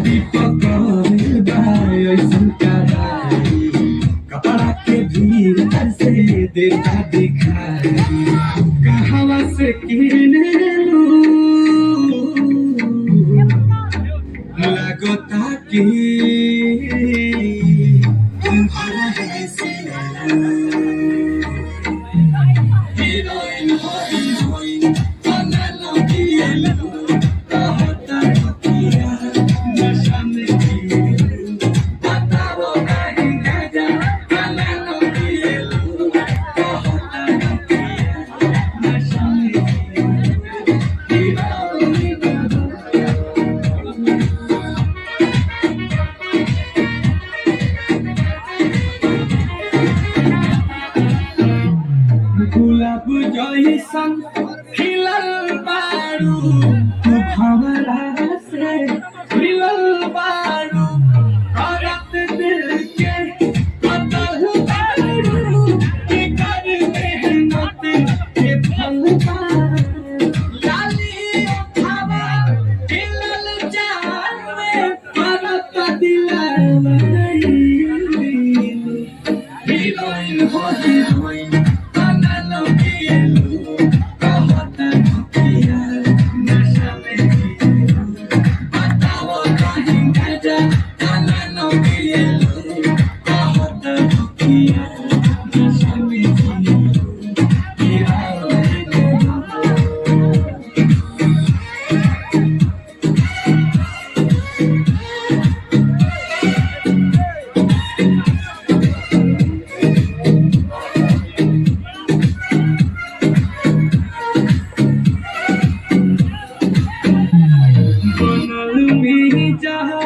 दीपक ऐसन कराई कपड़ा के भीतर से देता दिखाई कहवा से किने लू लगता कि तुम्हारा है हीरोइन हो हीरोइन बना लो हीरो कहता किया नशा में बताओ नहीं गजा बना लो हीरो कहता किया नशा में गुलाब जैसन खिलल बारू तू भंवरा से खिलल बारू करत दिल के कतल बारू के कर मेहनत के फल बारू लाली उठावा खिलल जावे करत दिल हीरोइन हो हीरोइन बनल में जहाँ